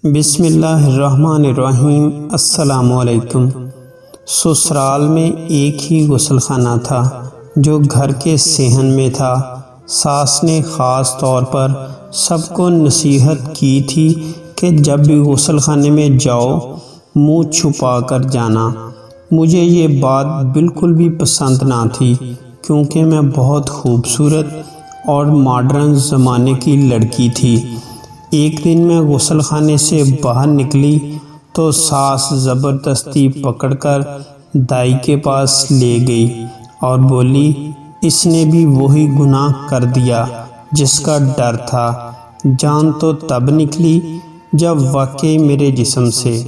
بسم اللہ الرحمن الرحیم۔ السلام علیکم۔ سسرال میں ایک ہی غسل خانہ تھا جو گھر کے صحن میں تھا۔ ساس نے خاص طور پر سب کو نصیحت کی تھی کہ جب بھی غسل خانے میں جاؤ منہ چھپا کر جانا۔ مجھے یہ بات بالکل بھی پسند نہ تھی کیونکہ میں بہت خوبصورت اور ماڈرن زمانے کی لڑکی تھی۔ ایک دن میں غسل خانے سے باہر نکلی تو ساس زبردستی پکڑ کر دائی کے پاس لے گئی اور بولی، اس نے بھی وہی گناہ کر دیا جس کا ڈر تھا۔ جان تو تب نکلی جب واقعی میرے جسم سے۔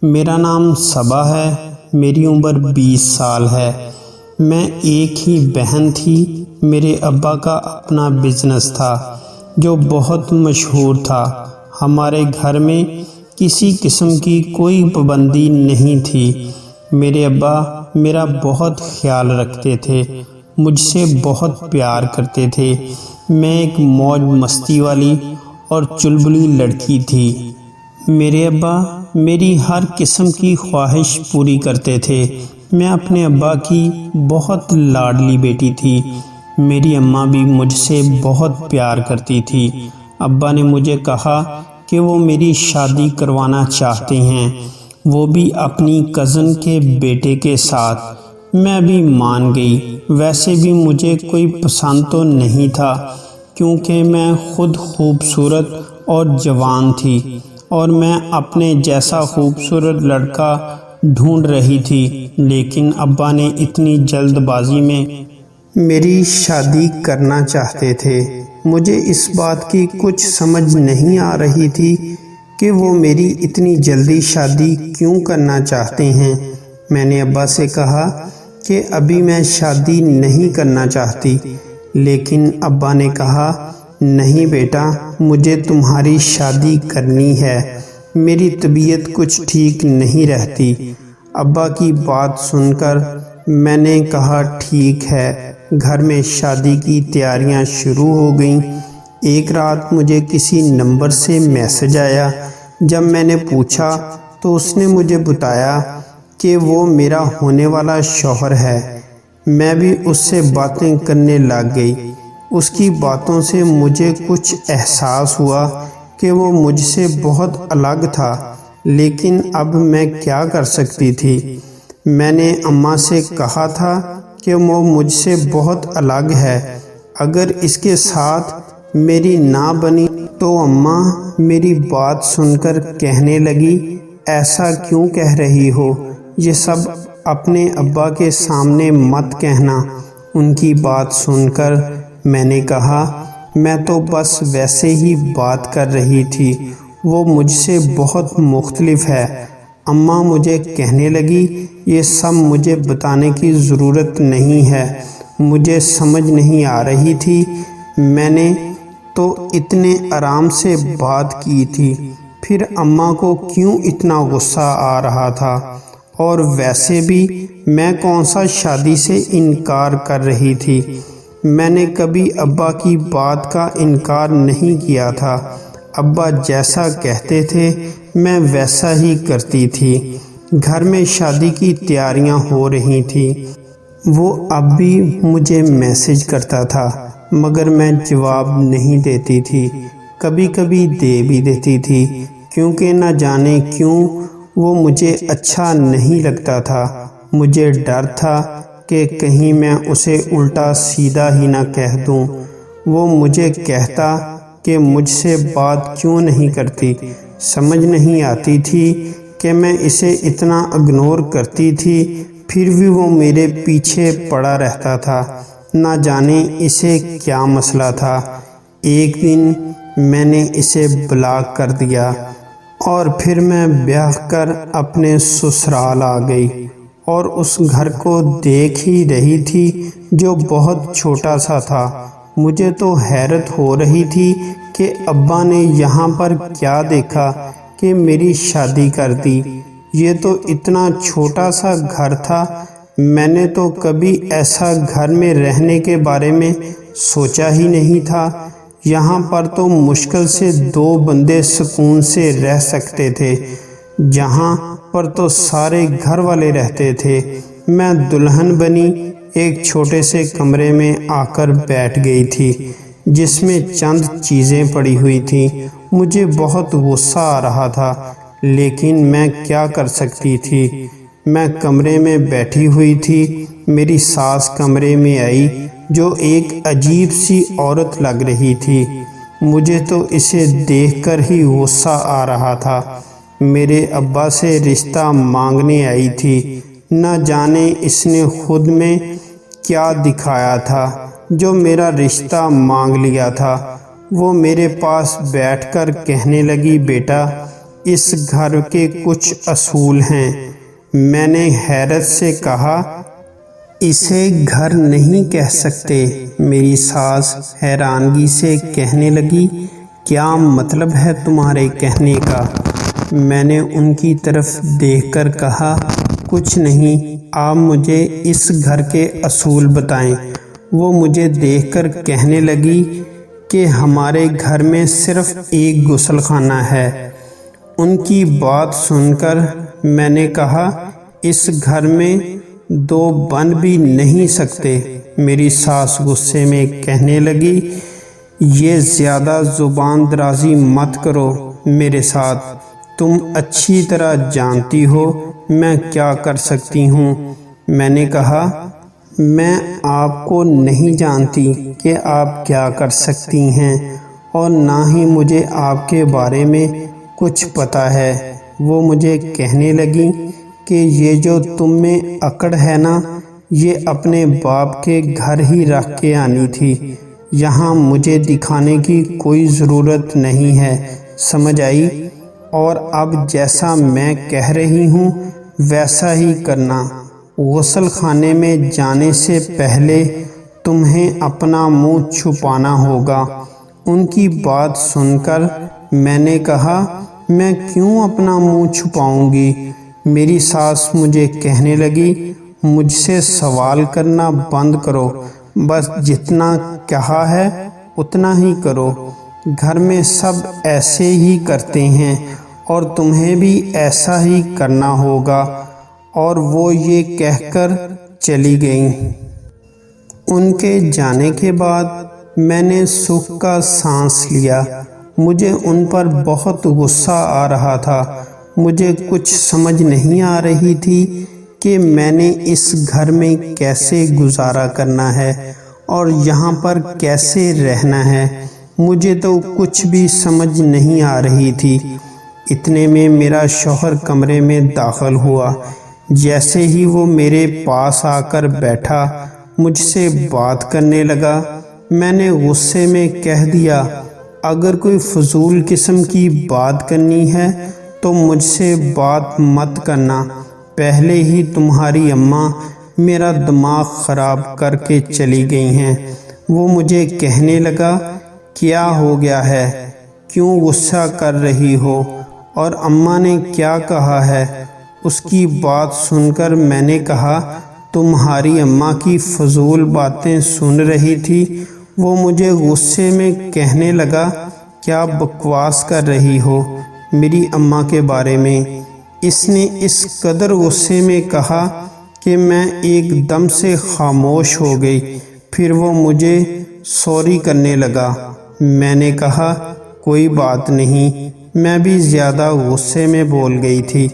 میرا نام صبا ہے، میری عمر 20 سال ہے۔ میں ایک ہی بہن تھی۔ میرے ابا کا اپنا بزنس تھا جو بہت مشہور تھا۔ ہمارے گھر میں کسی قسم کی کوئی پابندی نہیں تھی۔ میرے ابا میرا بہت خیال رکھتے تھے، مجھ سے بہت پیار کرتے تھے۔ میں ایک موج مستی والی اور چلبلی لڑکی تھی۔ میرے ابا میری ہر قسم کی خواہش پوری کرتے تھے۔ میں اپنے ابا کی بہت لاڈلی بیٹی تھی۔ میری اماں بھی مجھ سے بہت پیار کرتی تھی۔ ابا نے مجھے کہا کہ وہ میری شادی کروانا چاہتے ہیں، وہ بھی اپنی کزن کے بیٹے کے ساتھ۔ میں بھی مان گئی۔ ویسے بھی مجھے کوئی پسند تو نہیں تھا کیونکہ میں خود خوبصورت اور جوان تھی اور میں اپنے جیسا خوبصورت لڑکا ڈھونڈ رہی تھی، لیکن ابا نے اتنی جلد بازی میں میری شادی کرنا چاہتے تھے۔ مجھے اس بات کی کچھ سمجھ نہیں آ رہی تھی کہ وہ میری اتنی جلدی شادی کیوں کرنا چاہتے ہیں۔ میں نے ابا سے کہا کہ ابھی میں شادی نہیں کرنا چاہتی، لیکن ابا نے کہا، نہیں بیٹا، مجھے تمہاری شادی کرنی ہے، میری طبیعت کچھ ٹھیک نہیں رہتی۔ ابا کی بات سن کر میں نے کہا ٹھیک ہے۔ گھر میں شادی کی تیاریاں شروع ہو گئیں۔ ایک رات مجھے کسی نمبر سے میسج آیا۔ جب میں نے پوچھا تو اس نے مجھے بتایا کہ وہ میرا ہونے والا شوہر ہے۔ میں بھی اس سے باتیں کرنے لگ گئی۔ اس کی باتوں سے مجھے کچھ احساس ہوا کہ وہ مجھ سے بہت الگ تھا، لیکن اب میں کیا کر سکتی تھی؟ میں نے اماں سے کہا تھا کہ وہ مجھ سے بہت الگ ہے، اگر اس کے ساتھ میری نہ بنی تو اماں میری بات سن کر کہنے لگی، ایسا کیوں کہہ رہی ہو؟ یہ سب اپنے ابا کے سامنے مت کہنا۔ ان کی بات سن کر میں نے کہا، میں تو بس ویسے ہی بات کر رہی تھی، وہ مجھ سے بہت مختلف ہے۔ اماں مجھے کہنے لگی، یہ سب مجھے بتانے کی ضرورت نہیں ہے، مجھے سمجھ نہیں آ رہی تھی، میں نے تو اتنے آرام سے بات کی تھی، پھر اماں کو کیوں اتنا غصہ آ رہا تھا؟ اور ویسے بھی میں کون سا شادی سے انکار کر رہی تھی؟ میں نے کبھی ابا کی بات کا انکار نہیں کیا تھا۔ ابا جیسا کہتے تھے میں ویسا ہی کرتی تھی۔ گھر میں شادی کی تیاریاں ہو رہی تھیں۔ وہ اب بھی مجھے میسج کرتا تھا مگر میں جواب نہیں دیتی تھی، کبھی کبھی دے بھی دیتی تھی کیونکہ نہ جانے کیوں وہ مجھے اچھا نہیں لگتا تھا۔ مجھے ڈر تھا کہ کہیں میں اسے الٹا سیدھا ہی نہ کہہ دوں۔ وہ مجھے کہتا کہ مجھ سے بات کیوں نہیں کرتی۔ سمجھ نہیں آتی تھی کہ میں اسے اتنا اگنور کرتی تھی، پھر بھی وہ میرے پیچھے پڑا رہتا تھا، نہ جانے اسے کیا مسئلہ تھا۔ ایک دن میں نے اسے بلاک کر دیا اور پھر میں بیاہ کر اپنے سسرال آ گئی اور اس گھر کو دیکھ ہی رہی تھی جو بہت چھوٹا سا تھا۔ مجھے تو حیرت ہو رہی تھی کہ ابا نے یہاں پر کیا دیکھا کہ میری شادی کر دی۔ یہ تو اتنا چھوٹا سا گھر تھا، میں نے تو کبھی ایسا گھر میں رہنے کے بارے میں سوچا ہی نہیں تھا۔ یہاں پر تو مشکل سے 2 بندے سکون سے رہ سکتے تھے، جہاں پر تو سارے گھر والے رہتے تھے۔ میں دلہن بنی ایک چھوٹے سے کمرے میں آ کر بیٹھ گئی تھی، جس میں چند چیزیں پڑی ہوئی تھیں۔ مجھے بہت غصہ آ رہا تھا، لیکن میں کیا کر سکتی تھی؟ میں کمرے میں بیٹھی ہوئی تھی، میری ساس کمرے میں آئی، جو ایک عجیب سی عورت لگ رہی تھی۔ مجھے تو اسے دیکھ کر ہی غصہ آ رہا تھا۔ میرے ابا سے رشتہ مانگنے آئی تھی، نہ جانے اس نے خود میں کیا دکھایا تھا جو میرا رشتہ مانگ لیا تھا۔ وہ میرے پاس بیٹھ کر کہنے لگی، بیٹا، اس گھر کے کچھ اصول ہیں۔ میں نے حیرت سے کہا، اسے گھر نہیں کہہ سکتے۔ میری ساس حیرانگی سے کہنے لگی، کیا مطلب ہے تمہارے کہنے کا؟ میں نے ان کی طرف دیکھ کر کہا، کچھ نہیں، آپ مجھے اس گھر کے اصول بتائیں۔ وہ مجھے دیکھ کر کہنے لگی کہ ہمارے گھر میں صرف ایک غسل خانہ ہے۔ ان کی بات سن کر میں نے کہا، اس گھر میں 2 بن بھی نہیں سکتے۔ میری ساس غصے میں کہنے لگی، یہ زیادہ زبان درازی مت کرو میرے ساتھ، تم اچھی طرح جانتی ہو میں کیا کر سکتی ہوں۔ میں نے کہا، میں آپ کو نہیں جانتی کہ آپ کیا کر سکتی ہیں، اور نہ ہی مجھے آپ کے بارے میں کچھ پتہ ہے۔ وہ مجھے کہنے لگی کہ یہ جو تم میں اکڑ ہے نا، یہ اپنے باپ کے گھر ہی رکھ کے آنی تھی، یہاں مجھے دکھانے کی کوئی ضرورت نہیں ہے، سمجھ آئی؟ اور اب جیسا میں کہہ رہی ہوں ویسا ہی کرنا۔ غسل خانے میں جانے سے پہلے تمہیں اپنا منہ چھپانا ہوگا۔ ان کی بات سن کر میں نے کہا، میں کیوں اپنا منہ چھپاؤں گی؟ میری ساس مجھے کہنے لگی، مجھ سے سوال کرنا بند کرو، بس جتنا کہا ہے اتنا ہی کرو۔ گھر میں سب ایسے ہی کرتے ہیں اور تمہیں بھی ایسا ہی کرنا ہوگا۔ اور وہ یہ کہہ کر چلی گئیں۔ ان کے جانے کے بعد میں نے سکھ کا سانس لیا۔ مجھے ان پر بہت غصہ آ رہا تھا۔ مجھے کچھ سمجھ نہیں آ رہی تھی کہ میں نے اس گھر میں کیسے گزارا کرنا ہے اور یہاں پر کیسے رہنا ہے۔ مجھے تو کچھ بھی سمجھ نہیں آ رہی تھی۔ اتنے میں میرا شوہر کمرے میں داخل ہوا۔ جیسے ہی وہ میرے پاس آ کر بیٹھا، مجھ سے بات کرنے لگا۔ میں نے غصے میں کہہ دیا، اگر کوئی فضول قسم کی بات کرنی ہے تو مجھ سے بات مت کرنا، پہلے ہی تمہاری اماں میرا دماغ خراب کر کے چلی گئی ہیں۔ وہ مجھے کہنے لگا، کیا ہو گیا ہے؟ کیوں غصہ کر رہی ہو؟ اور اماں نے کیا کہا ہے؟ اس کی بات سن کر میں نے کہا، تمہاری اماں کی فضول باتیں سن رہی تھی۔ وہ مجھے غصے میں کہنے لگا، کیا بکواس کر رہی ہو میری اماں کے بارے میں؟ اس نے اس قدر غصے میں کہا کہ میں ایک دم سے خاموش ہو گئی۔ پھر وہ مجھے سوری کرنے لگا۔ میں نے کہا، کوئی بات نہیں، میں بھی زیادہ غصے میں بول گئی تھی۔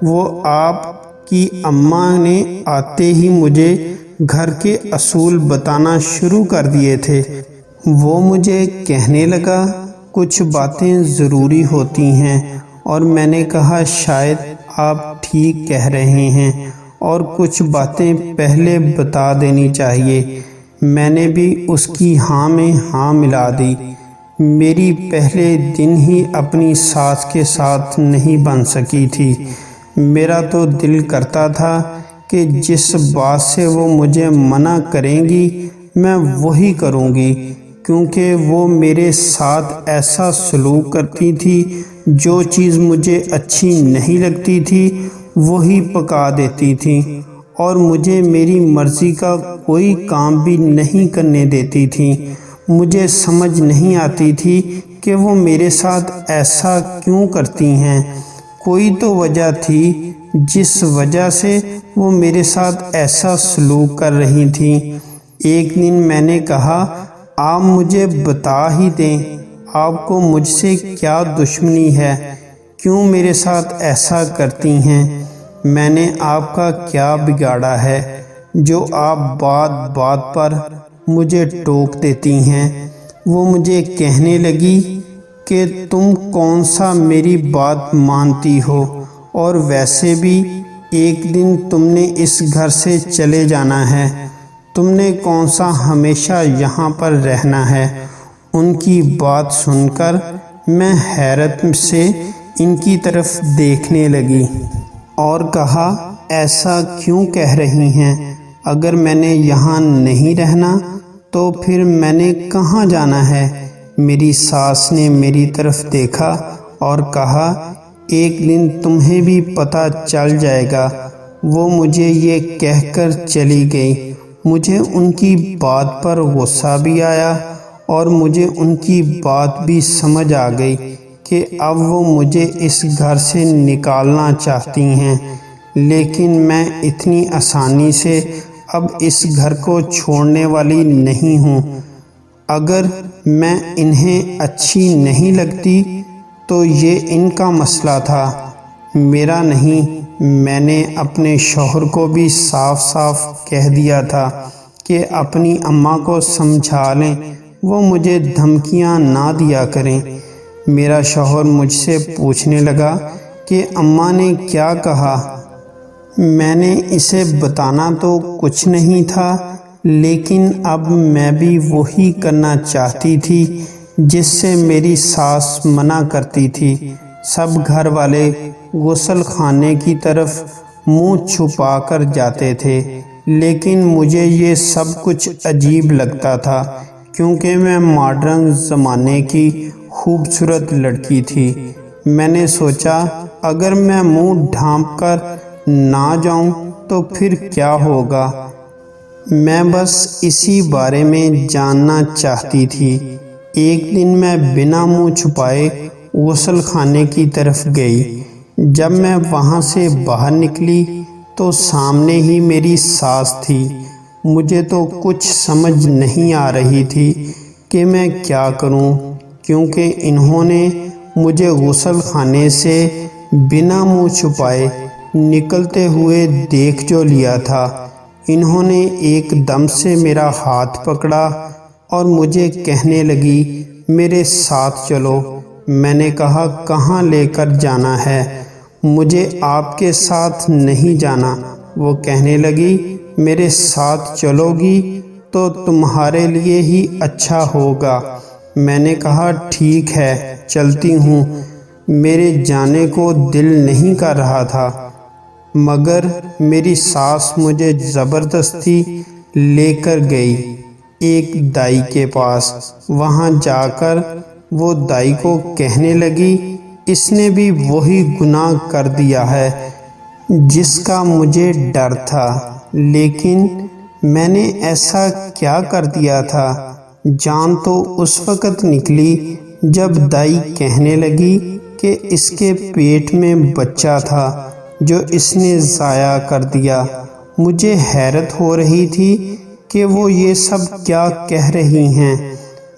وہ آپ کی اماں نے آتے ہی مجھے گھر کے اصول بتانا شروع کر دیے تھے۔ وہ مجھے کہنے لگا، کچھ باتیں ضروری ہوتی ہیں، اور میں نے کہا، شاید آپ ٹھیک کہہ رہے ہیں، اور کچھ باتیں پہلے بتا دینی چاہیے۔ میں نے بھی اس کی ہاں میں ہاں ملا دی۔ میری پہلے دن ہی اپنی ساس کے ساتھ نہیں بن سکی تھی۔ میرا تو دل کرتا تھا کہ جس بات سے وہ مجھے منع کریں گی میں وہی کروں گی، کیونکہ وہ میرے ساتھ ایسا سلوک کرتی تھی، جو چیز مجھے اچھی نہیں لگتی تھی وہی پکا دیتی تھی، اور مجھے میری مرضی کا کوئی کام بھی نہیں کرنے دیتی تھی۔ مجھے سمجھ نہیں آتی تھی کہ وہ میرے ساتھ ایسا کیوں کرتی ہیں۔ کوئی تو وجہ تھی جس وجہ سے وہ میرے ساتھ ایسا سلوک کر رہی تھیں۔ ایک دن میں نے کہا، آپ مجھے بتا ہی دیں، آپ کو مجھ سے کیا دشمنی ہے؟ کیوں میرے ساتھ ایسا کرتی ہیں؟ میں نے آپ کا کیا بگاڑا ہے جو آپ بات بات پر مجھے ٹوک دیتی ہیں؟ وہ مجھے کہنے لگی کہ تم کون سا میری بات مانتی ہو، اور ویسے بھی ایک دن تم نے اس گھر سے چلے جانا ہے، تم نے کون سا ہمیشہ یہاں پر رہنا ہے۔ ان کی بات سن کر میں حیرت سے ان کی طرف دیکھنے لگی اور کہا، ایسا کیوں کہہ رہی ہیں؟ اگر میں نے یہاں نہیں رہنا تو پھر میں نے کہاں جانا ہے؟ میری ساس نے میری طرف دیکھا اور کہا، ایک دن تمہیں بھی پتہ چل جائے گا۔ وہ مجھے یہ کہہ کر چلی گئی۔ مجھے ان کی بات پر غصہ بھی آیا اور مجھے ان کی بات بھی سمجھ آ گئی کہ اب وہ مجھے اس گھر سے نکالنا چاہتی ہیں، لیکن میں اتنی آسانی سے اب اس گھر کو چھوڑنے والی نہیں ہوں۔ اگر میں انہیں اچھی نہیں لگتی تو یہ ان کا مسئلہ تھا، میرا نہیں۔ میں نے اپنے شوہر کو بھی صاف صاف کہہ دیا تھا کہ اپنی اماں کو سمجھا لیں، وہ مجھے دھمکیاں نہ دیا کریں۔ میرا شوہر مجھ سے پوچھنے لگا کہ اماں نے کیا کہا؟ میں نے اسے بتانا تو کچھ نہیں تھا، لیکن اب میں بھی وہی کرنا چاہتی تھی جس سے میری ساس منع کرتی تھی۔ سب گھر والے غسل خانے کی طرف منہ چھپا کر جاتے تھے، لیکن مجھے یہ سب کچھ عجیب لگتا تھا کیونکہ میں ماڈرن زمانے کی خوبصورت لڑکی تھی۔ میں نے سوچا، اگر میں منہ ڈھانپ کر نہ جاؤں تو پھر کیا ہوگا؟ میں بس اسی بارے میں جاننا چاہتی تھی۔ ایک دن میں بنا منہ چھپائے غسل خانے کی طرف گئی۔ جب میں وہاں سے باہر نکلی تو سامنے ہی میری ساس تھی۔ مجھے تو کچھ سمجھ نہیں آ رہی تھی کہ میں کیا کروں، کیونکہ انہوں نے مجھے غسل خانے سے بنا منہ چھپائے نکلتے ہوئے دیکھ جو لیا تھا۔ انہوں نے ایک دم سے میرا ہاتھ پکڑا اور مجھے کہنے لگی، میرے ساتھ چلو۔ میں نے کہا، کہاں لے کر جانا ہے؟ مجھے آپ کے ساتھ نہیں جانا۔ وہ کہنے لگی، میرے ساتھ چلو گی تو تمہارے لیے ہی اچھا ہوگا۔ میں نے کہا، ٹھیک ہے، چلتی ہوں۔ میرے جانے کو دل نہیں کر رہا تھا، مگر میری ساس مجھے زبردستی لے کر گئی ایک دائی کے پاس۔ وہاں جا کر وہ دائی کو کہنے لگی، اس نے بھی وہی گناہ کر دیا ہے جس کا مجھے ڈر تھا، لیکن میں نے ایسا کیا کر دیا تھا؟ جان تو اس وقت نکلی جب دائی کہنے لگی کہ اس کے پیٹ میں بچہ تھا جو اس نے ضائع کر دیا۔ مجھے حیرت ہو رہی تھی کہ وہ یہ سب کیا کہہ رہی ہیں۔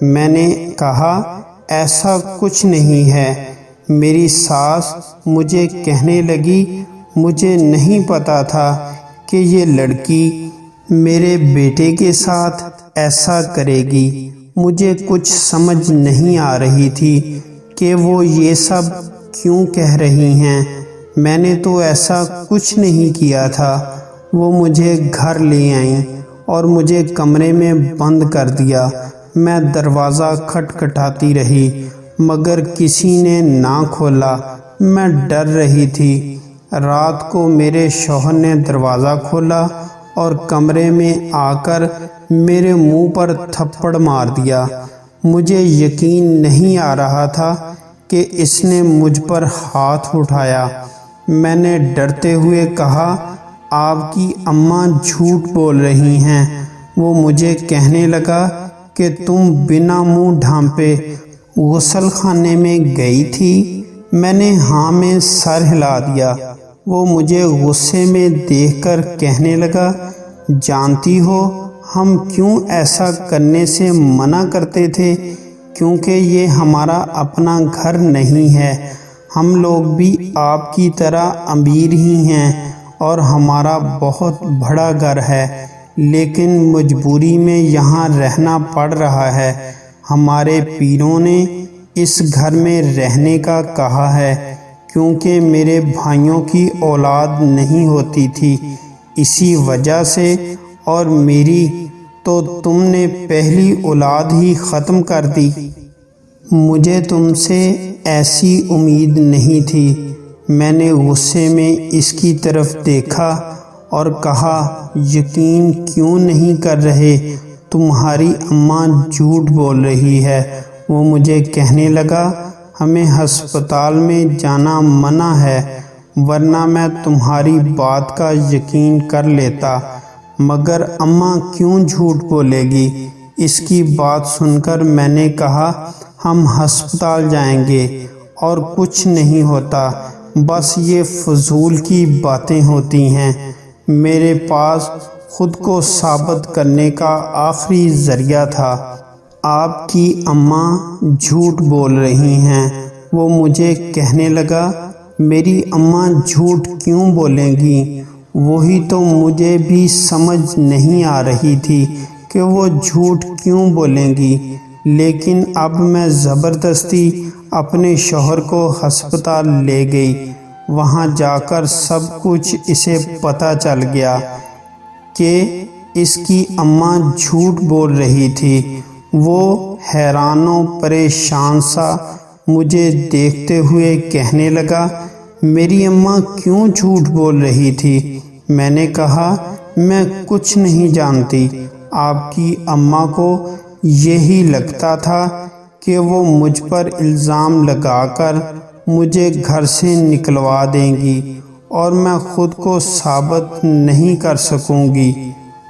میں نے کہا، ایسا کچھ نہیں ہے۔ میری ساس مجھے کہنے لگی، مجھے نہیں پتا تھا کہ یہ لڑکی میرے بیٹے کے ساتھ ایسا کرے گی۔ مجھے کچھ سمجھ نہیں آ رہی تھی کہ وہ یہ سب کیوں کہہ رہی ہیں۔ میں نے تو ایسا کچھ نہیں کیا تھا۔ وہ مجھے گھر لے آئیں اور مجھے کمرے میں بند کر دیا۔ میں دروازہ کھٹکھٹاتی رہی مگر کسی نے نہ کھولا۔ میں ڈر رہی تھی۔ رات کو میرے شوہر نے دروازہ کھولا اور کمرے میں آ کر میرے منہ پر تھپڑ مار دیا۔ مجھے یقین نہیں آ رہا تھا کہ اس نے مجھ پر ہاتھ اٹھایا۔ میں نے ڈرتے ہوئے کہا، آپ کی اماں جھوٹ بول رہی ہیں۔ وہ مجھے کہنے لگا کہ تم بنا منہ ڈھانپے غسل خانے میں گئی تھی؟ میں نے ہاں میں سر ہلا دیا۔ وہ مجھے غصے میں دیکھ کر کہنے لگا، جانتی ہو ہم کیوں ایسا کرنے سے منع کرتے تھے؟ کیونکہ یہ ہمارا اپنا گھر نہیں ہے۔ ہم لوگ بھی آپ کی طرح امیر ہی ہیں اور ہمارا بہت بڑا گھر ہے، لیکن مجبوری میں یہاں رہنا پڑ رہا ہے۔ ہمارے پیروں نے اس گھر میں رہنے کا کہا ہے، کیونکہ میرے بھائیوں کی اولاد نہیں ہوتی تھی، اسی وجہ سے، اور میری تو تم نے پہلی اولاد ہی ختم کر دی۔ مجھے تم سے ایسی امید نہیں تھی۔ میں نے غصے میں اس کی طرف دیکھا اور کہا، یقین کیوں نہیں کر رہے؟ تمہاری اماں جھوٹ بول رہی ہے۔ وہ مجھے کہنے لگا، ہمیں ہسپتال میں جانا منع ہے، ورنہ میں تمہاری بات کا یقین کر لیتا، مگر اماں کیوں جھوٹ بولے گی؟ اس کی بات سن کر میں نے کہا، ہم ہسپتال جائیں گے اور کچھ نہیں ہوتا، بس یہ فضول کی باتیں ہوتی ہیں۔ میرے پاس خود کو ثابت کرنے کا آخری ذریعہ تھا۔ آپ کی اماں جھوٹ بول رہی ہیں۔ وہ مجھے کہنے لگا، میری اماں جھوٹ کیوں بولیں گی؟ وہی تو مجھے بھی سمجھ نہیں آ رہی تھی کہ وہ جھوٹ کیوں بولیں گی، لیکن اب میں زبردستی اپنے شوہر کو ہسپتال لے گئی۔ وہاں جا کر سب کچھ اسے پتہ چل گیا کہ اس کی اماں جھوٹ بول رہی تھی۔ وہ حیران و پریشان سا مجھے دیکھتے ہوئے کہنے لگا، میری اماں کیوں جھوٹ بول رہی تھی؟ میں نے کہا، میں کچھ نہیں جانتی۔ آپ کی اماں کو یہی لگتا تھا کہ وہ مجھ پر الزام لگا کر مجھے گھر سے نکلوا دیں گی اور میں خود کو ثابت نہیں کر سکوں گی۔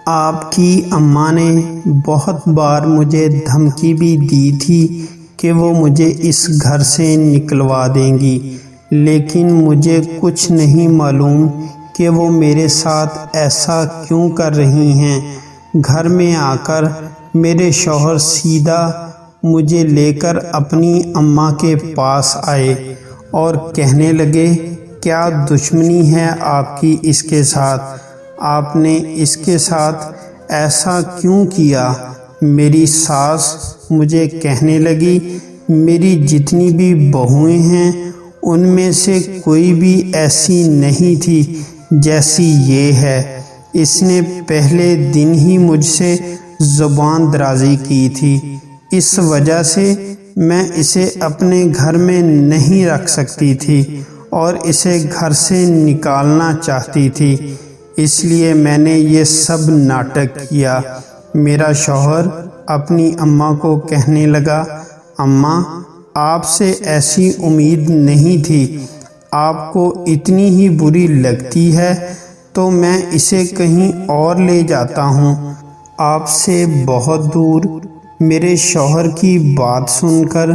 آپ کی اماں نے بہت بار مجھے دھمکی بھی دی تھی کہ وہ مجھے اس گھر سے نکلوا دیں گی، لیکن مجھے کچھ نہیں معلوم کہ وہ میرے ساتھ ایسا کیوں کر رہی ہیں۔ گھر میں آ کر میرے شوہر سیدھا مجھے لے کر اپنی اماں کے پاس آئے اور کہنے لگے، کیا دشمنی ہے آپ کی اس کے ساتھ؟ آپ نے اس کے ساتھ ایسا کیوں کیا؟ میری ساس مجھے کہنے لگی، میری جتنی بھی بہویں ہیں ان میں سے کوئی بھی ایسی نہیں تھی جیسی یہ ہے۔ اس نے پہلے دن ہی مجھ سے زبان درازی کی تھی، اس وجہ سے میں اسے اپنے گھر میں نہیں رکھ سکتی تھی اور اسے گھر سے نکالنا چاہتی تھی، اس لیے میں نے یہ سب ناٹک کیا۔ میرا شوہر اپنی اماں کو کہنے لگا، اماں آپ سے ایسی امید نہیں تھی، آپ کو اتنی ہی بری لگتی ہے تو میں اسے کہیں اور لے جاتا ہوں، آپ سے بہت دور۔ میرے شوہر کی بات سن کر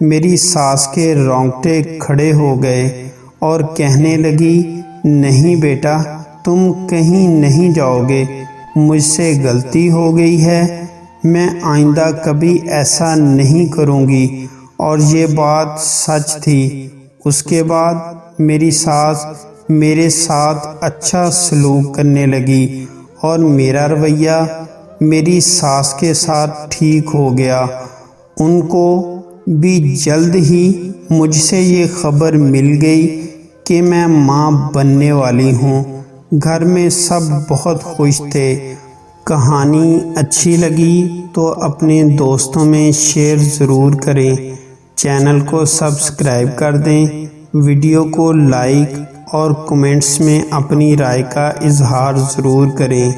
میری ساس کے رونگٹے کھڑے ہو گئے اور کہنے لگی، نہیں بیٹا تم کہیں نہیں جاؤ گے، مجھ سے غلطی ہو گئی ہے، میں آئندہ کبھی ایسا نہیں کروں گی۔ اور یہ بات سچ تھی۔ اس کے بعد میری ساس میرے ساتھ اچھا سلوک کرنے لگی اور میرا رویہ میری ساس کے ساتھ ٹھیک ہو گیا۔ ان کو بھی جلد ہی مجھ سے یہ خبر مل گئی کہ میں ماں بننے والی ہوں۔ گھر میں سب بہت خوش تھے۔ کہانی اچھی لگی تو اپنے دوستوں میں شیئر ضرور کریں، چینل کو سبسکرائب کر دیں، ویڈیو کو لائک اور کمنٹس میں اپنی رائے کا اظہار ضرور کریں۔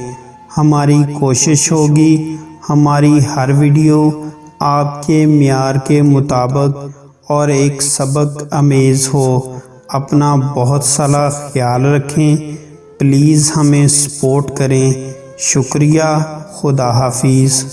ہماری کوشش ہوگی ہماری ہر ویڈیو آپ کے معیار کے مطابق اور ایک سبق آمیز ہو۔ اپنا بہت سارا خیال رکھیں، پلیز ہمیں سپورٹ کریں۔ شکریہ، خدا حافظ۔